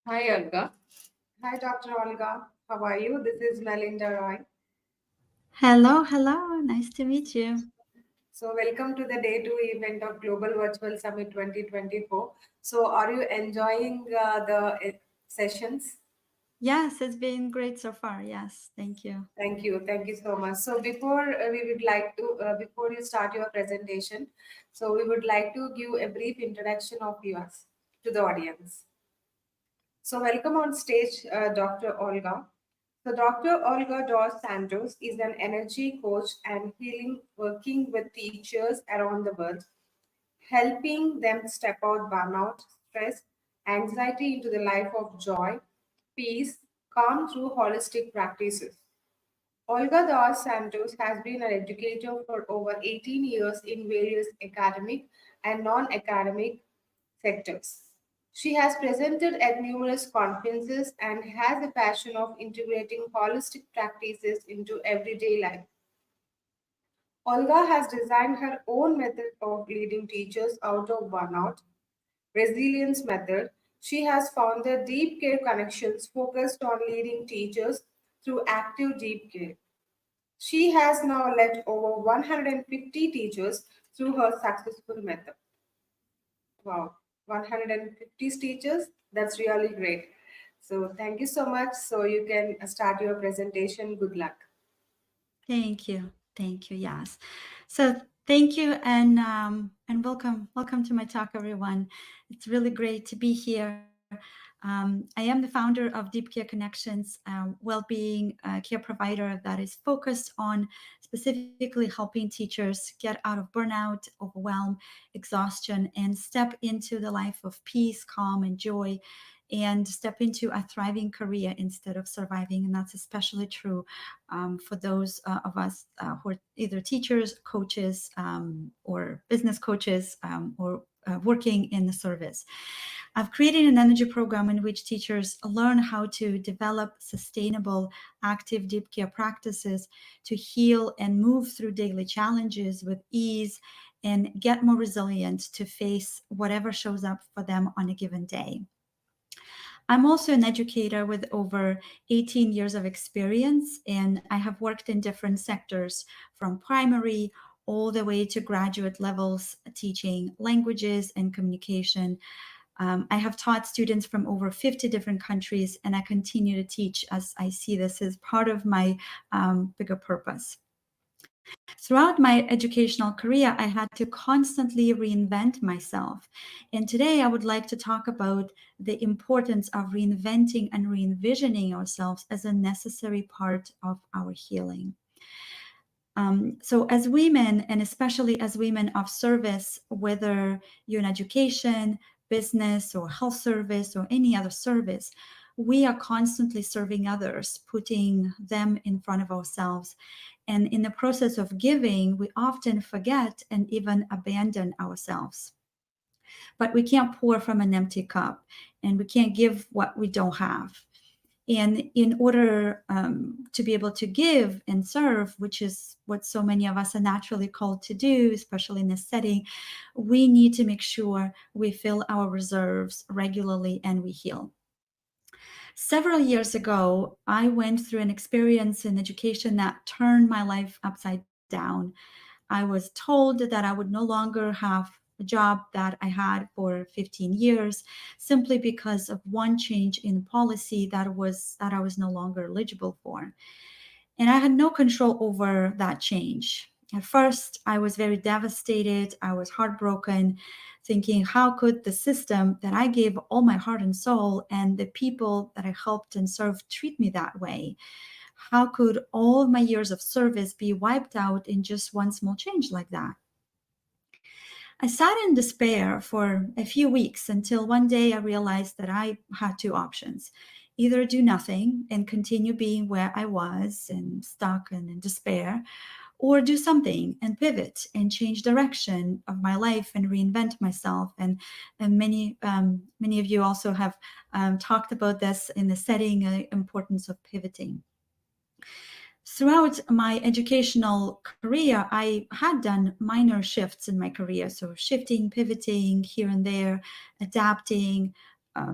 Hi, Olga. Hi, Dr. Olga. How are you? This is Melinda Roy. Hello, hello. Nice to meet you. So, welcome to the day two event of Global Virtual Summit 2024. So, are you enjoying the sessions? Yes, it's been great so far. Yes, thank you. Thank you. Thank you so much. So, before we would like to, before you start your presentation, so we would like to give a brief introduction of yours to the audience. So, welcome on stage, Dr. Olga. So, Dr. Olga Dos Santos is an energy coach and healing working with teachers around the world, helping them step out burnout, stress, anxiety into the life of joy, peace, calm through holistic practices. Olga Dos Santos has been an educator for over 18 years in various academic and non academic sectors. She has presented at numerous conferences and has a passion of integrating holistic practices into everyday life. Olga has designed her own method of leading teachers out of burnout, resilience method. She has founded Deep Care Connections focused on leading teachers through active deep care. She has now led over 150 teachers through her successful method. Wow, 150 teachers? That's really great. So, thank you so much. So, you can start your presentation. Good luck. Thank you. Thank you. Yes. So thank you and welcome to my talk, everyone. It's really great to be here. I am the founder of Deep Care Connections, well-being care provider that is focused on specifically helping teachers get out of burnout, overwhelm, exhaustion, and step into the life of peace, calm, and joy, and step into a thriving career instead of surviving. And that's especially true for those of us who are either teachers, coaches, or business coaches, or working in the service. I've created an energy program in which teachers learn how to develop sustainable, active deep care practices to heal and move through daily challenges with ease and get more resilient to face whatever shows up for them on a given day. I'm also an educator with over 18 years of experience, and I have worked in different sectors from primary all the way to graduate levels, teaching languages and communication. I have taught students from over 50 different countries, and I continue to teach as I see this as part of my bigger purpose. Throughout my educational career, I had to constantly reinvent myself. And today I would like to talk about the importance of reinventing and re envisioning ourselves as a necessary part of our healing. So, as women, and especially as women of service, whether you're in education, business, or health service, or any other service, we are constantly serving others, putting them in front of ourselves. And in the process of giving, we often forget and even abandon ourselves. But we can't pour from an empty cup, and we can't give what we don't have. And in order to be able to give and serve, which is what so many of us are naturally called to do, especially in this setting, we need to make sure we fill our reserves regularly and we heal. Several years ago, I went through an experience in education that turned my life upside down. I was told that I would no longer have a job that I had for 15 years simply because of one change in policy that I was no longer eligible for. And I had no control over that change. At first, I was very devastated. I was heartbroken, thinking, how could the system that I gave all my heart and soul and the people that I helped and served treat me that way? How could all of my years of service be wiped out in just one small change like that? I sat in despair for a few weeks until one day I realized that I had two options: either do nothing and continue being where I was and stuck and in despair, or do something and pivot and change direction of my life and reinvent myself. And many of you also have talked about this in the setting, importance of pivoting. Throughout my educational career, I had done minor shifts in my career. So shifting, pivoting here and there, adapting,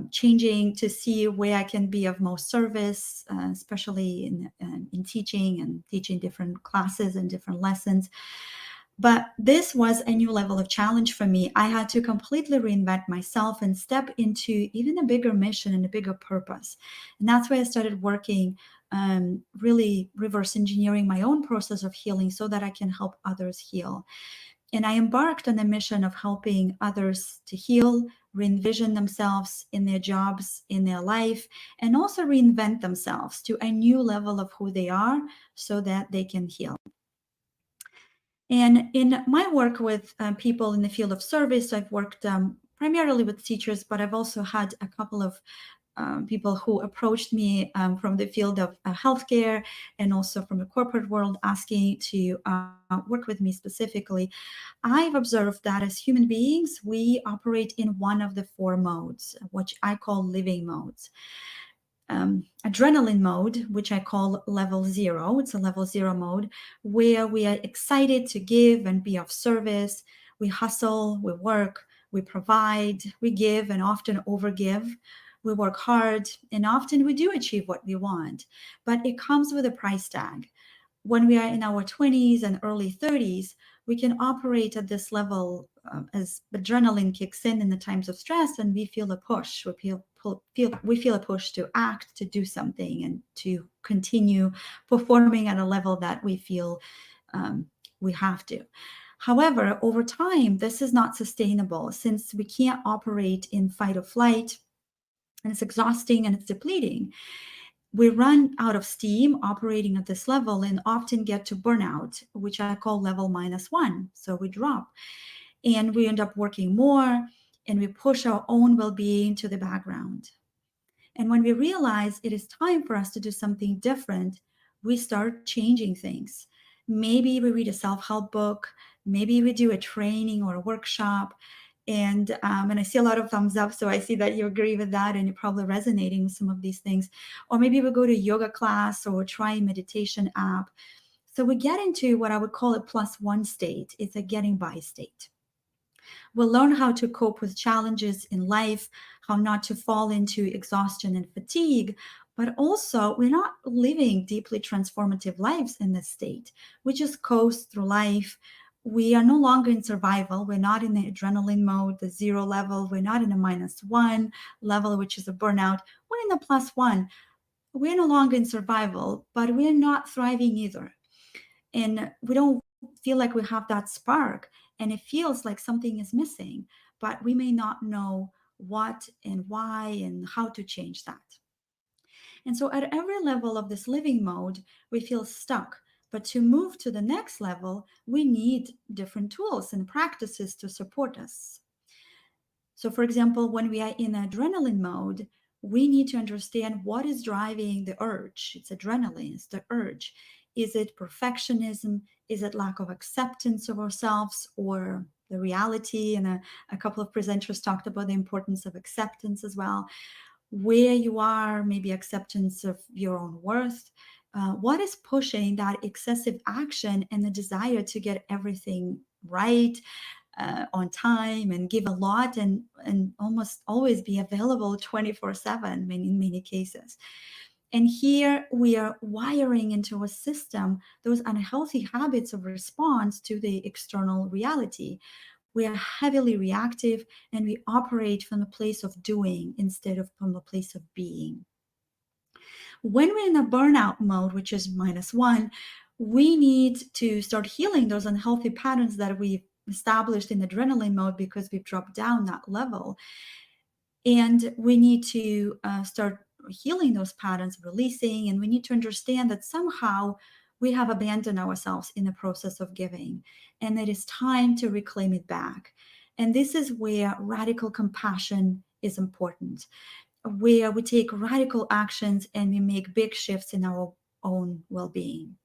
changing to see where I can be of most service, especially in teaching and teaching different classes and different lessons. But this was a new level of challenge for me. I had to completely reinvent myself and step into even a bigger mission and a bigger purpose. And that's why I started working, really reverse engineering my own process of healing so that I can help others heal. And I embarked on a mission of helping others to heal, re envision themselves in their jobs, in their life, and also reinvent themselves to a new level of who they are so that they can heal. And in my work with people in the field of service, I've worked primarily with teachers, but I've also had a couple of people who approached me from the field of healthcare and also from the corporate world asking to work with me specifically. I've observed that as human beings, we operate in one of the four modes, which I call living modes. Adrenaline mode, which I call level zero. It's a level zero mode where we are excited to give and be of service. We hustle, we work, we provide, we give and often overgive. We work hard and often we do achieve what we want, but it comes with a price tag. When we are in our 20s and early 30s, we can operate at this level as adrenaline kicks in the times of stress, and we feel a push. We feel a push to act, to do something, and to continue performing at a level that we feel we have to. However, over time, this is not sustainable since we can't operate in fight or flight, and it's exhausting and it's depleting. We run out of steam operating at this level and often get to burnout, which I call level -1. So we drop and we end up working more and we push our own well being to the background. And when we realize it is time for us to do something different, we start changing things. Maybe we read a self help book, maybe we do a training or a workshop. And I see a lot of thumbs up, so I see that you agree with that and you're probably resonating with some of these things. Or maybe we go to yoga class or try a meditation app. So we get into what I would call a +1 state. It's a getting by state. We'll learn how to cope with challenges in life, how not to fall into exhaustion and fatigue, but also we're not living deeply transformative lives in this state. We just coast through life. We are no longer in survival. We're not in the adrenaline mode, the zero level. We're not in a -1 level, which is a burnout. We're in the +1. We're no longer in survival, but we're not thriving either. And we don't feel like we have that spark. And it feels like something is missing, but we may not know what and why and how to change that. And so at every level of this living mode, we feel stuck. But to move to the next level, we need different tools and practices to support us. So, for example, when we are in adrenaline mode, we need to understand what is driving the urge. It's adrenaline, it's the urge. Is it perfectionism? Is it lack of acceptance of ourselves or the reality? And a couple of presenters talked about the importance of acceptance as well. Where you are, maybe acceptance of your own worth. What is pushing that excessive action and the desire to get everything right, on time and give a lot and almost always be available 24/7 in many cases. And here we are wiring into a system those unhealthy habits of response to the external reality. We are heavily reactive and we operate from a place of doing instead of from a place of being. When we're in a burnout mode, which is -1, we need to start healing those unhealthy patterns that we've established in adrenaline mode because we've dropped down that level. And we need to start healing those patterns, releasing, and we need to understand that somehow we have abandoned ourselves in the process of giving. And it is time to reclaim it back. And this is where radical compassion is important, where we take radical actions and we make big shifts in our own well being.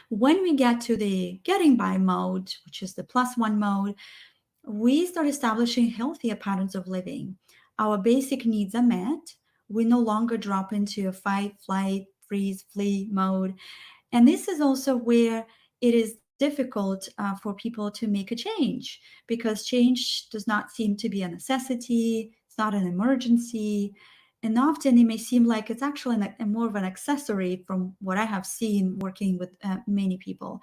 When we get to the getting by mode, which is the +1 mode, we start establishing healthier patterns of living. Our basic needs are met. We no longer drop into a fight, flight, freeze, flee mode. And this is also where it is difficult for people to make a change because change does not seem to be a necessity, It's not an emergency. And often it may seem like it's actually more of an accessory from what I have seen working with many people.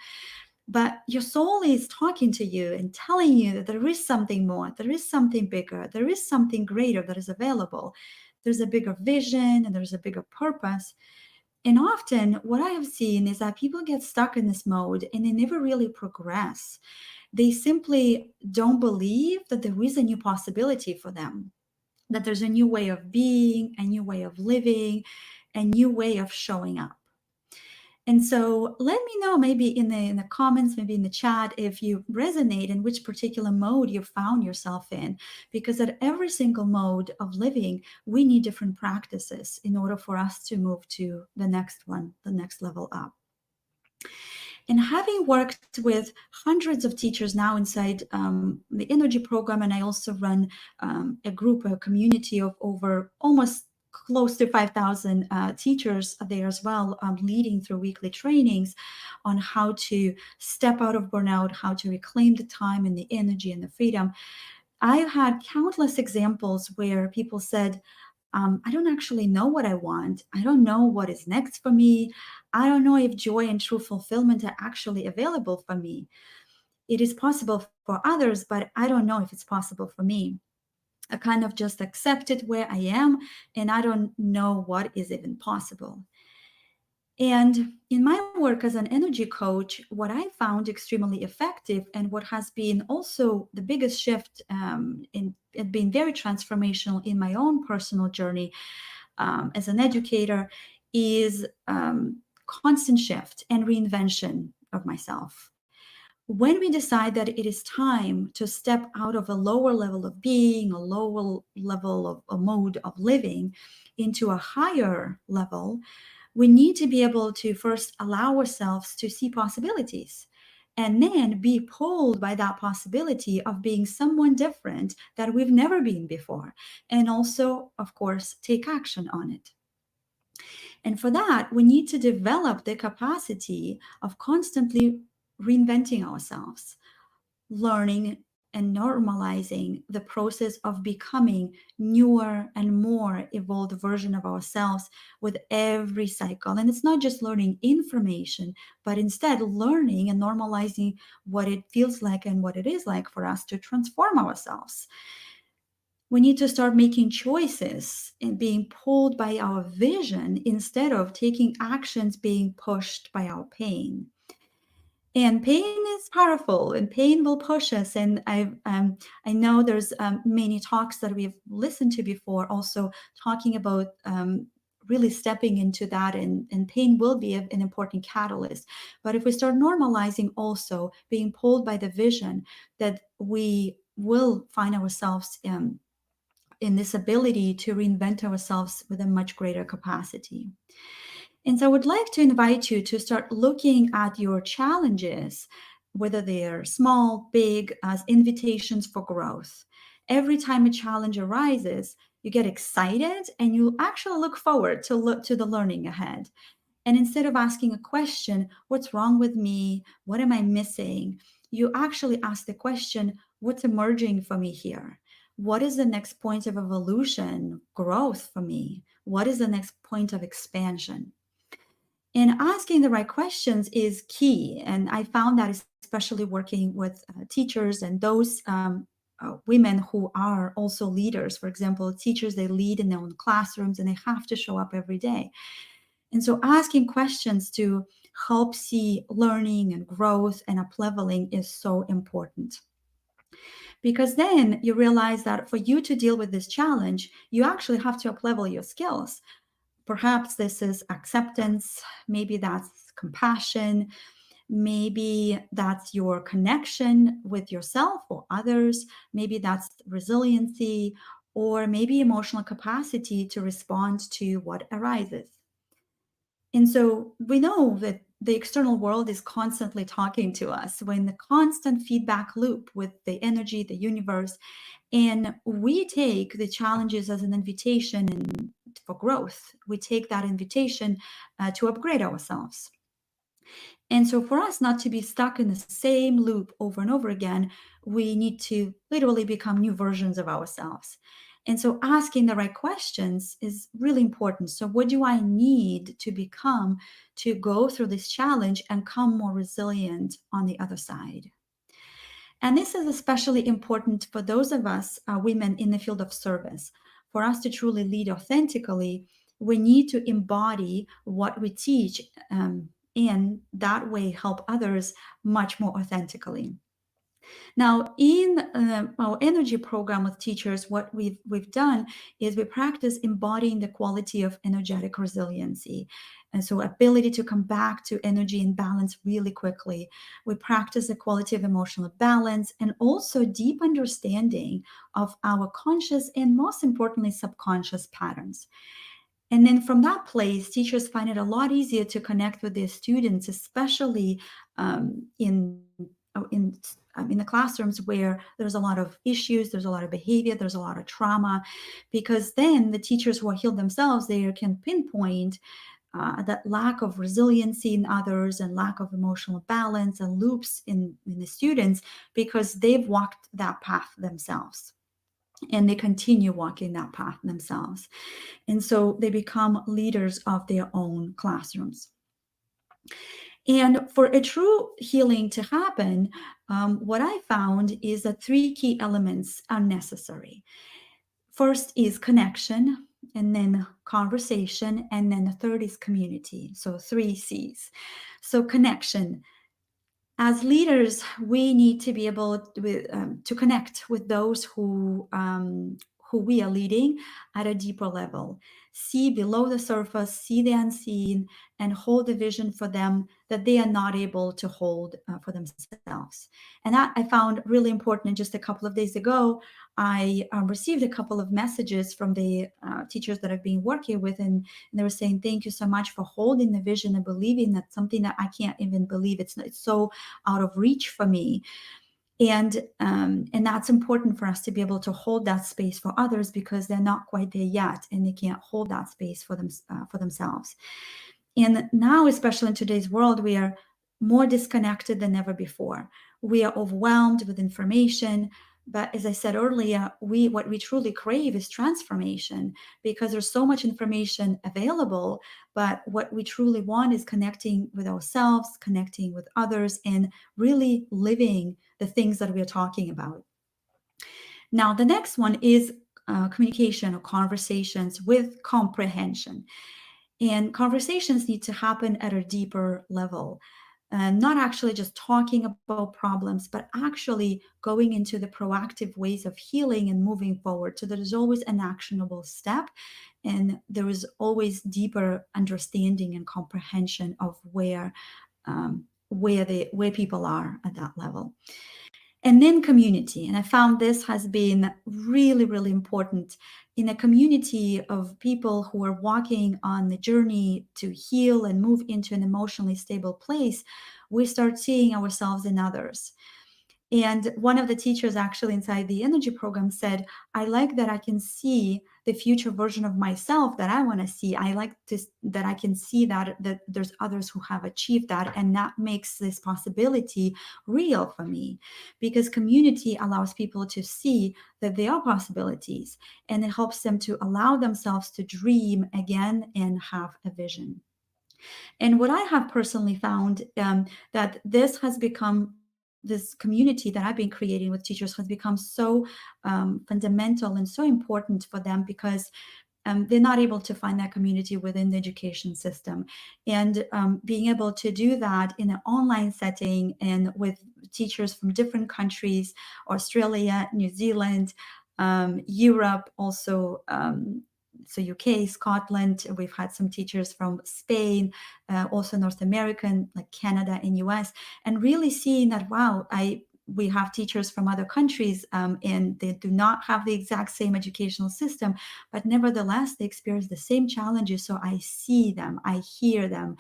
But your soul is talking to you and telling you that there is something more, there is something bigger, there is something greater that is available. There's a bigger vision and there's a bigger purpose. And often, what I have seen is that people get stuck in this mode and they never really progress. They simply don't believe that there is a new possibility for them, that there's a new way of being, a new way of living, a new way of showing up. And so let me know maybe in the comments, maybe in the chat, if you resonate in which particular mode you found yourself in, because at every single mode of living, we need different practices in order for us to move to the next one, the next level up. And having worked with hundreds of teachers now inside the energy program, and I also run a group, a community of over almost close to 5,000 teachers there as well, leading through weekly trainings on how to step out of burnout, how to reclaim the time and the energy and the freedom. I've had countless examples where people said, I don't actually know what I want. I don't know what is next for me. I don't know if joy and true fulfillment are actually available for me. It is possible for others, but I don't know if it's possible for me. I kind of just accept it where I am, and I don't know what is even possible. And in my work as an energy coach, what I found extremely effective and what has been also the biggest shift in it being very transformational in my own personal journey as an educator is constant shift and reinvention of myself. When we decide that it is time to step out of a lower level of being, a lower level of a mode of living into a higher level, we need to be able to first allow ourselves to see possibilities and then be pulled by that possibility of being someone different that we've never been before. And also, of course, take action on it. And for that, we need to develop the capacity of constantly reinventing ourselves, learning and normalizing the process of becoming newer and more evolved version of ourselves with every cycle. And it's not just learning information, but instead learning and normalizing what it feels like and what it is like for us to transform ourselves. We need to start making choices and being pulled by our vision instead of taking actions being pushed by our pain. And pain is powerful, and pain will push us. And I know there's many talks that we've listened to before, also talking about really stepping into that, and pain will be an important catalyst. But if we start normalizing also being pulled by the vision that we will find ourselves in this ability to reinvent ourselves with a much greater capacity. And so I would like to invite you to start looking at your challenges, whether they're small, big, as invitations for growth. Every time a challenge arises, you get excited and you actually look forward to the learning ahead. And instead of asking a question, what's wrong with me? What am I missing? You actually ask the question, what's emerging for me here? What is the next point of evolution, growth for me? What is the next point of expansion? And asking the right questions is key. And I found that especially working with teachers and those women who are also leaders. For example, teachers, they lead in their own classrooms and they have to show up every day. And so asking questions to help see learning and growth and up-leveling is so important. Because then you realize that for you to deal with this challenge, you actually have to up-level your skills. Perhaps this is acceptance, maybe that's compassion, maybe that's your connection with yourself or others, maybe that's resiliency, or maybe emotional capacity to respond to what arises. And so we know that the external world is constantly talking to us. We're in the constant feedback loop with the energy, the universe, and we take the challenges as an invitation and for growth. We take that invitation to upgrade ourselves. And so for us not to be stuck in the same loop over and over again, we need to literally become new versions of ourselves. And so asking the right questions is really important. So what do I need to become to go through this challenge and come more resilient on the other side? And this is especially important for those of us, women in the field of service. For us to truly lead authentically, we need to embody what we teach, and that way help others much more authentically. Now, in our energy program with teachers, what we've done is we practice embodying the quality of energetic resiliency. And so ability to come back to energy and balance really quickly. We practice the quality of emotional balance and also deep understanding of our conscious and most importantly, subconscious patterns. And then from that place, teachers find it a lot easier to connect with their students, especially in the classrooms where there's a lot of issues, there's a lot of behavior, there's a lot of trauma, because then the teachers who are healed themselves, they can pinpoint that lack of resiliency in others and lack of emotional balance and loops in the students because they've walked that path themselves and they continue walking that path themselves. And so they become leaders of their own classrooms. And for a true healing to happen, what I found is that three key elements are necessary. First is connection, and then conversation, and then the third is community. So 3 C's. So connection. As leaders, we need to be able to connect with those who we are leading at a deeper level, see below the surface, see the unseen, and hold a vision for them that they are not able to hold for themselves. And that I found really important. And just a couple of days ago, I received a couple of messages from the teachers that I've been working with, and they were saying, "Thank you so much for holding the vision and believing that something that I can't even believe. It's so out of reach for me." And that's important for us to be able to hold that space for others because they're not quite there yet and they can't hold that space for themselves. And now, especially in today's world, we are more disconnected than ever before. We are overwhelmed with information. But as I said earlier, what we truly crave is transformation because there's so much information available. But what we truly want is connecting with ourselves, connecting with others, and really living the things that we are talking about. Now, the next one is communication or conversations with comprehension. And conversations need to happen at a deeper level. Not actually just talking about problems, but actually going into the proactive ways of healing and moving forward. So there is always an actionable step, and there is always deeper understanding and comprehension of where people are at that level. And then community. And I found this has been really, really important in a community of people who are walking on the journey to heal and move into an emotionally stable place. We start seeing ourselves in others. And one of the teachers actually inside the energy program said, "I like that I can see the future version of myself that I want to see. I like this, that I can see that there's others who have achieved that. And that makes this possibility real for me because community allows people to see that there are possibilities and it helps them to allow themselves to dream again and have a vision." And what I have personally found that this has become this community that I've been creating with teachers has become so fundamental and so important for them because they're not able to find that community within the education system. And being able to do that in an online setting and with teachers from different countries, Australia, New Zealand, Europe, also so UK, Scotland, we've had some teachers from Spain, also North American, like Canada and US, and really seeing that, wow, we have teachers from other countries and they do not have the exact same educational system, but nevertheless, they experience the same challenges. So I see them, I hear them,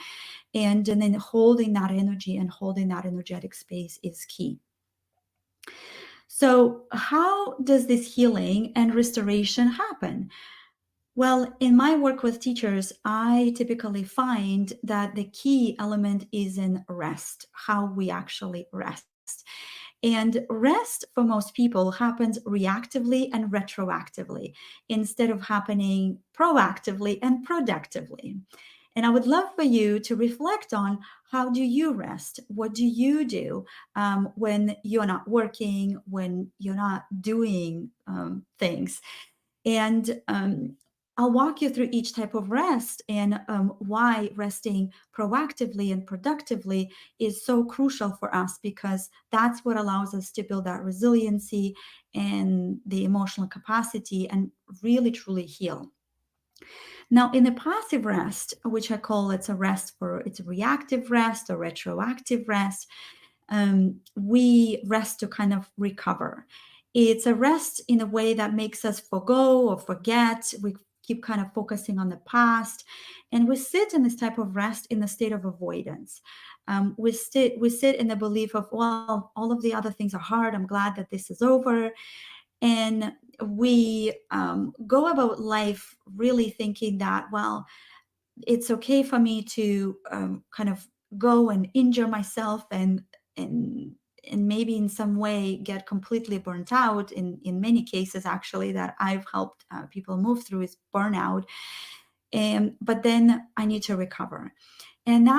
and then holding that energy and holding that energetic space is key. So how does this healing and restoration happen? Well, in my work with teachers, I typically find that the key element is in rest, how we actually rest. And rest for most people happens reactively and retroactively instead of happening proactively and productively. And I would love for you to reflect on, how do you rest? What do you do when you're not working, when you're not doing things? And I'll walk you through each type of rest and why resting proactively and productively is so crucial for us, because that's what allows us to build that resiliency and the emotional capacity and really truly heal. Now, in the passive rest, which I call it's a reactive rest or retroactive rest, we rest to kind of recover. It's a rest in a way that makes us forgo or forget. We keep kind of focusing on the past, and we sit in this type of rest in the state of avoidance. We sit in the belief of, well, all of the other things are hard. I'm glad that this is over. And we go about life really thinking that, well, it's okay for me to kind of go and injure myself and and maybe in some way get completely burnt out. In many cases, actually, that I've helped people move through is burnout. But then I need to recover. And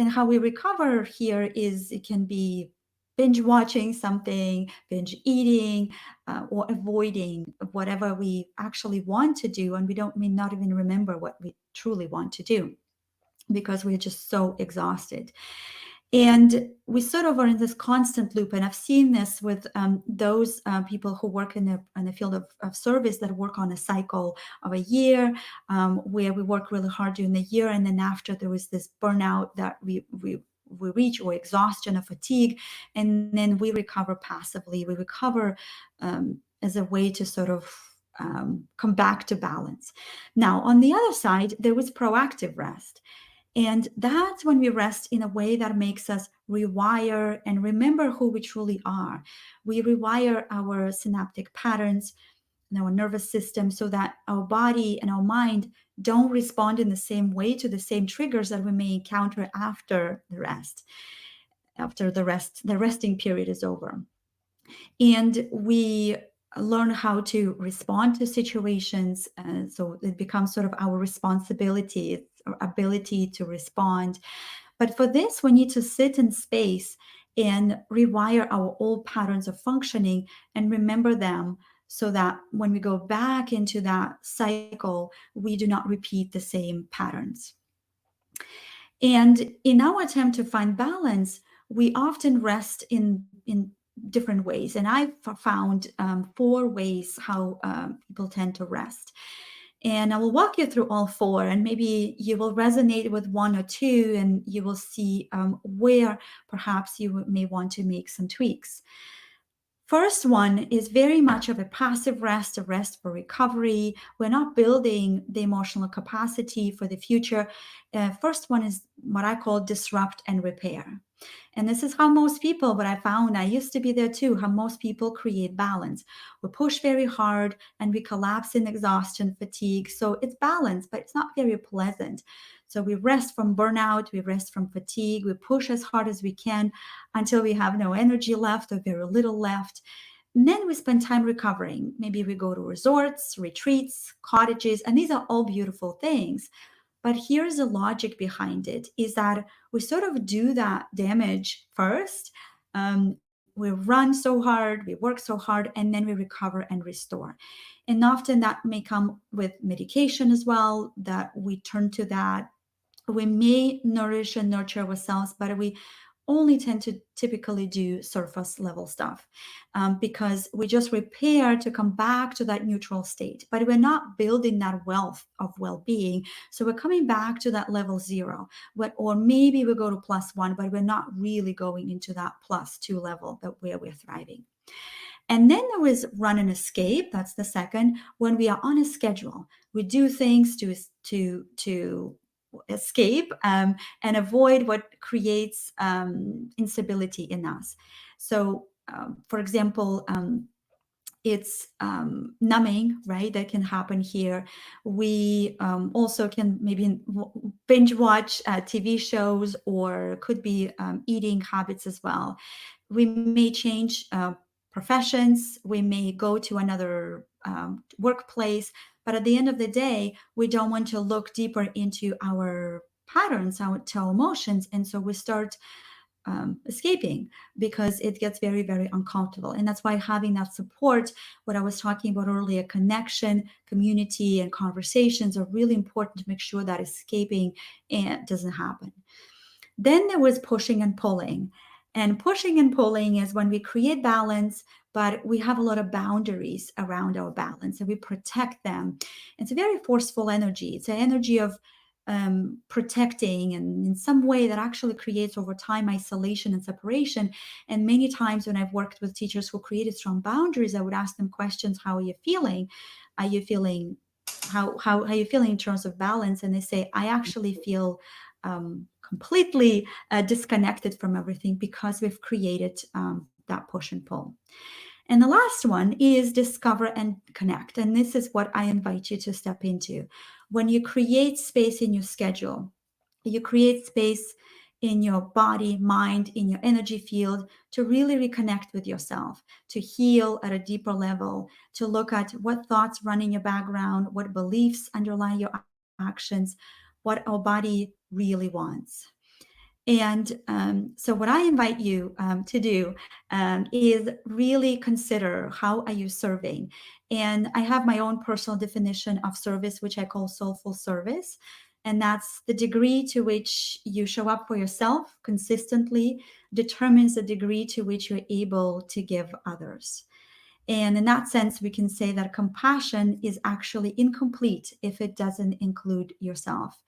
how we recover here is, it can be binge watching something, binge eating, or avoiding whatever we actually want to do, and we don't may not even remember what we truly want to do because we're just so exhausted. And we sort of are in this constant loop. And I've seen this with those people who work in the field of service, that work on a cycle of a year, where we work really hard during the year. And then after, there was this burnout that we reach, or exhaustion or fatigue. And then we recover passively. We recover as a way to sort of come back to balance. Now, on the other side, there was proactive rest. And that's when we rest in a way that makes us rewire and remember who we truly are. We rewire our synaptic patterns and our nervous system so that our body and our mind don't respond in the same way to the same triggers that we may encounter after the resting period is over. And we learn how to respond to situations. So it becomes sort of our responsibility, our ability to respond. But for this, we need to sit in space and rewire our old patterns of functioning and remember them, so that when we go back into that cycle, we do not repeat the same patterns. And in our attempt to find balance, we often rest in different ways. And I've found 4 ways how people tend to rest. And I will walk you through all 4, and maybe you will resonate with 1 or 2, and you will see where perhaps you may want to make some tweaks. First one is very much of a passive rest, a rest for recovery. We're not building the emotional capacity for the future. First one is what I call disrupt and repair. And this is how most people, what I found, I used to be there too, how most people create balance. We push very hard and we collapse in exhaustion, fatigue. So it's balance, but it's not very pleasant. So we rest from burnout, we rest from fatigue, we push as hard as we can until we have no energy left or very little left. And then we spend time recovering. Maybe we go to resorts, retreats, cottages, and these are all beautiful things. But here's the logic behind it, is that we sort of do that damage first. We run so hard, we work so hard, and then we recover and restore. And often that may come with medication as well, that we turn to that. We may nourish and nurture ourselves, but we only tend to typically do surface level stuff because we just repair to come back to that neutral state, but we're not building that wealth of well-being. So we're coming back to that level 0, or maybe we go to +1, but we're not really going into that +2 level where we're thriving. And then there is run and escape. That's the second. When we are on a schedule, we do things to escape and avoid what creates instability in us. So, for example, it's numbing, right? That can happen here. We also can maybe binge watch TV shows, or could be eating habits as well. we may change professions, we may go to another workplace, but at the end of the day, we don't want to look deeper into our patterns, our emotions, and so we start escaping because it gets very, very uncomfortable. And that's why having that support, what I was talking about earlier, connection, community, and conversations are really important to make sure that escaping doesn't happen. Then there was pushing and pulling. And pushing and pulling is when we create balance, but we have a lot of boundaries around our balance and we protect them. It's a very forceful energy. It's an energy of protecting, and in some way that actually creates over time isolation and separation. And many times when I've worked with teachers who created strong boundaries, I would ask them questions: how are you feeling? Are you feeling how are you feeling in terms of balance? And they say, I actually feel completely disconnected from everything because we've created that push and pull. And the last one is discover and connect. And this is what I invite you to step into. When you create space in your schedule, you create space in your body, mind, in your energy field to really reconnect with yourself, to heal at a deeper level, to look at what thoughts run in your background, what beliefs underlie your actions, what our body really wants. And so, what I invite you to do is really consider, how are you serving? And I have my own personal definition of service, which I call soulful service. And that's the degree to which you show up for yourself consistently determines the degree to which you're able to give others. And in that sense, we can say that compassion is actually incomplete if it doesn't include yourself.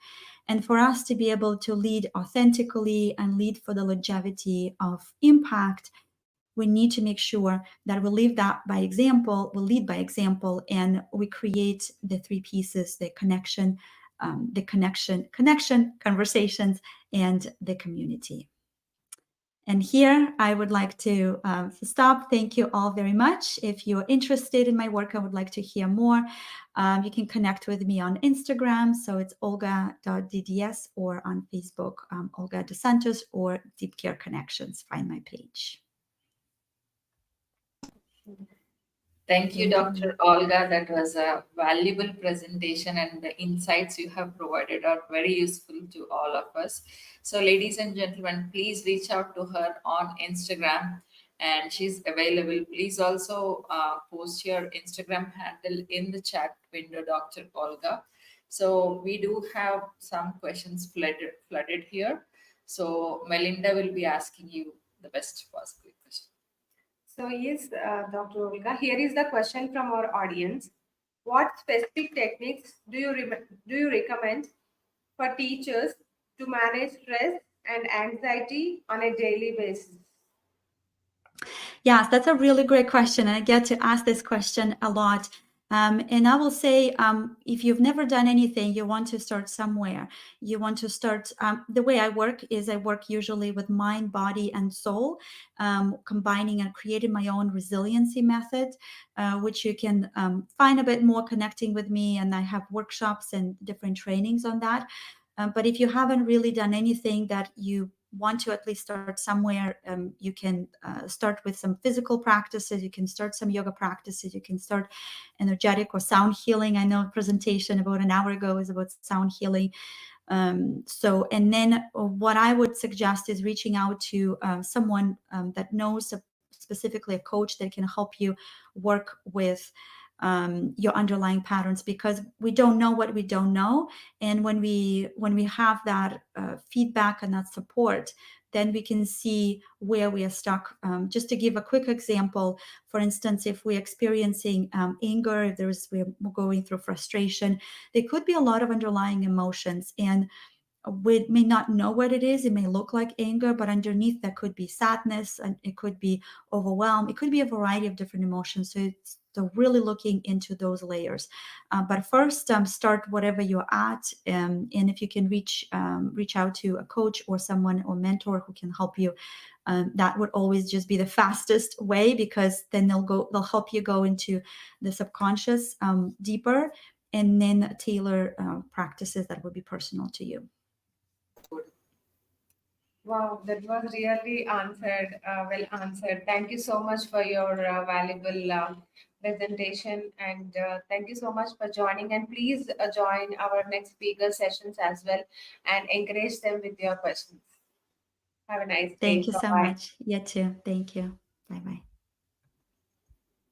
And for us to be able to lead authentically and lead for the longevity of impact, we need to make sure that we lead that by example, we lead by example, and we create the three pieces: the connection, conversations, and the community. And here I would like to stop. Thank you all very much. If you're interested in my work, I would like to hear more. You can connect with me on Instagram. So it's olga.dds, or on Facebook, Olga de Santos, or Deep Care Connections. Find my page. Thank you, Dr. Olga. That was a valuable presentation, and the insights you have provided are very useful to all of us. So, ladies and gentlemen, please reach out to her on Instagram, and she's available. Please also post your Instagram handle in the chat window, Dr. Olga. So, we do have some questions flooded here. So, Melinda will be asking you the best possible question. So yes, Dr. Olga, here is the question from our audience. What specific techniques do you recommend for teachers to manage stress and anxiety on a daily basis? Yes, that's a really great question. And I get to ask this question a lot. And I will say, if you've never done anything, you want to start somewhere. You want to start. The way I work is I work usually with mind, body, and soul, combining and creating my own resiliency method, which you can find a bit more connecting with me. And I have workshops and different trainings on that. But if you haven't really done anything that you want to at least start somewhere, you can start with some physical practices, you can start some yoga practices, you can start energetic or sound healing. I know a presentation about an hour ago is about sound healing. And then what I would suggest is reaching out to someone that knows, specifically a coach that can help you work with your underlying patterns, because we don't know what we don't know. And when we have that feedback and that support, then we can see where we are stuck. Just to give a quick example, for instance, if we're experiencing anger, if we're going through frustration, there could be a lot of underlying emotions, and we may not know what it is. It may look like anger, but underneath that could be sadness, and it could be overwhelm. It could be a variety of different emotions. So really looking into those layers. But first, start whatever you're at, and if you can reach out to a coach or someone or mentor who can help you, that would always just be the fastest way, because then they'll help you go into the subconscious deeper, and then tailor practices that would be personal to you. Wow, that was really answered, well answered. Thank you so much for your valuable presentation, and thank you so much for joining. And please join our next speaker sessions as well and encourage them with your questions. Have a nice Thank day. you Bye so bye. much. You too. Thank you. Bye bye.